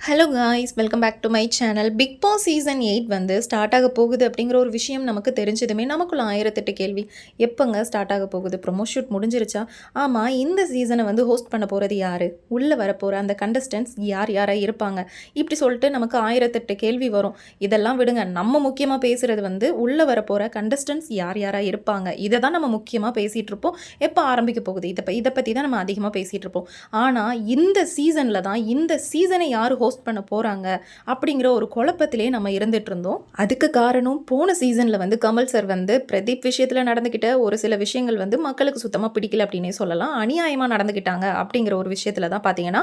Hello guys, welcome back to my channel. Bigg Boss season 8 வந்து start ஆக போகுது அப்படிங்கிற ஒரு விஷயம் நமக்கு தெரிஞ்சதுமே நமக்குள்ள 1008 கேள்வி. எப்போங்க ஸ்டார்ட் ஆக போகுது? ப்ரொமோ ஷூட் முடிஞ்சிருச்சா? ஆமாம், இந்த சீசனை வந்து ஹோஸ்ட் பண்ண போகிறது யார்? உள்ளே வரப்போகிற அந்த கண்டஸ்டன்ஸ் யார் யாராக இருப்பாங்க? இப்படி சொல்லிட்டு நமக்கு 1008 கேள்வி வரும். இதெல்லாம் விடுங்க, நம்ம முக்கியமாக பேசுகிறது வந்து உள்ளே வரப்போகிற கண்டஸ்டன்ஸ் யார் யாராக இருப்பாங்க, இதை தான் நம்ம முக்கியமாக பேசிகிட்டு இருப்போம். எப்போ ஆரம்பிக்க போகுது இதை பற்றி தான் நம்ம அதிகமாக பேசிகிட்டு இருப்போம். ஆனால் இந்த சீசனில் தான் இந்த சீசனை யார் ஹோஸ்ட் பண்ண போகிறாங்க அப்படிங்கிற ஒரு குழப்பத்திலே நம்ம இருந்துட்டு இருந்தோம். அதுக்கு காரணம், போன சீசனில் வந்து கமல் சார் வந்து பிரதீப் விஷயத்தில் நடந்துக்கிட்ட ஒரு சில விஷயங்கள் வந்து மக்களுக்கு சுத்தமாக பிடிக்கல அப்படின்னே சொல்லலாம். அநியாயமாக நடந்துக்கிட்டாங்க அப்படிங்கிற ஒரு விஷயத்தில் தான் பார்த்தீங்கன்னா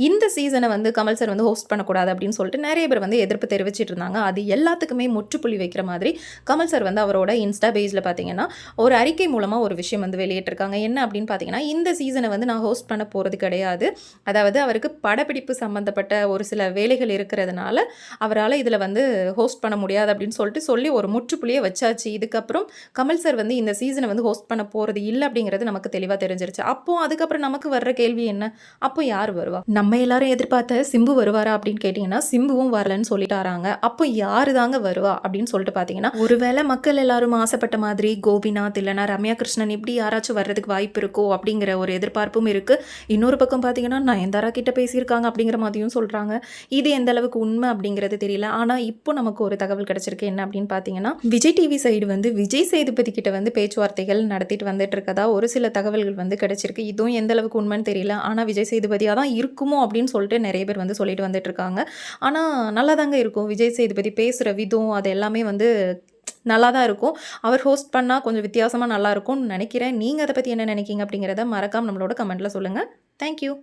இந்த சீசனை வந்து கமல் சார் வந்து ஹோஸ்ட் பண்ணக்கூடாது அப்படின்னு சொல்லிட்டு நிறைய பேர் வந்து எதிர்ப்பு தெரிவிச்சிட்டு இருந்தாங்க. அது எல்லாத்துக்குமே முற்றுப்புள்ளி வைக்கிற மாதிரி கமல் சார் வந்து அவரோட இன்ஸ்டா பேஜில் பார்த்தீங்கன்னா ஒரு அறிக்கை மூலமாக ஒரு விஷயம் வந்து வெளியிட்டிருக்காங்க. என்ன அப்படின்னு பார்த்தீங்கன்னா, இந்த சீசனை வந்து நான் ஹோஸ்ட் பண்ண போகிறது கிடையாது. அதாவது அவருக்கு படப்பிடிப்பு சம்மந்தப்பட்ட ஒரு சில வேலைகள் இருக்கிறதுனால அவரால் இதில் வந்து ஹோஸ்ட் பண்ண முடியாது அப்படின்னு சொல்லி ஒரு முற்றுப்புள்ளியை வச்சாச்சு. இதுக்கப்புறம் கமல் சார் வந்து இந்த சீசனை வந்து ஹோஸ்ட் பண்ண போகிறது இல்லை அப்படிங்கிறது நமக்கு தெளிவாக தெரிஞ்சிருச்சு. அதுக்கப்புறம் நமக்கு வர்ற கேள்வி என்ன? அப்போ யார் வருவா? நம்ம எல்லாரும் எதிர்பார்த்த சிம்பு வருவாரா அப்படின்னு கேட்டிங்கன்னா, சிம்புவும் வரலன்னு சொல்லிட்டாராங்க. அப்போ யாரு தாங்க வருவா அப்படின்னு சொல்லிட்டு பார்த்தீங்கன்னா, ஒருவேளை மக்கள் எல்லாரும் ஆசைப்பட்ட மாதிரி கோபிநாத் இல்லைனா ரம்யா கிருஷ்ணன் இப்படி யாராச்சும் வர்றதுக்கு வாய்ப்பு இருக்கோ அப்படிங்கிற ஒரு எதிர்பார்ப்பும் இருக்குது. இன்னொரு பக்கம் பார்த்தீங்கன்னா, நயன்தாரா கிட்ட பேசியிருக்காங்க அப்படிங்கிற மாதிரியும் சொல்கிறாங்க. இது எந்த அளவுக்கு உண்மை அப்படிங்கிறது தெரியல. ஆனால் இப்போ நமக்கு ஒரு தகவல் கிடச்சிருக்கு. என்ன அப்படின்னு பார்த்தீங்கன்னா, விஜய் டிவி சைடு வந்து விஜய் சேதுபதி கிட்ட வந்து பேச்சுவார்த்தைகள் நடத்திட்டு வந்துட்டு இருக்கதா ஒரு சில தகவல்கள் வந்து கிடச்சிருக்கு. இதுவும் எந்த அளவுக்கு உண்மைன்னு தெரியல. ஆனால் விஜய் சேதுபதியாக தான் இருக்குமோ அப்படின்னு சொல்லிட்டு நிறைய பேர் வந்து சொல்லிட்டு வந்துட்டு இருக்காங்க. ஆனால் நல்லா தாங்க இருக்கும். விஜய் சேதுபதி பேசுகிற விதம் அது எல்லாமே வந்து நல்லா தான் இருக்கும். அவர் ஹோஸ்ட் பண்ணால் கொஞ்சம் வித்தியாசமாக நல்லாயிருக்கும்னு நினைக்கிறேன். நீங்கள் அதை பற்றி என்ன நினைக்கிங்க அப்படிங்கிறத மறக்காமல் நம்மளோட கமெண்ட்டில் சொல்லுங்கள். தேங்க்யூ.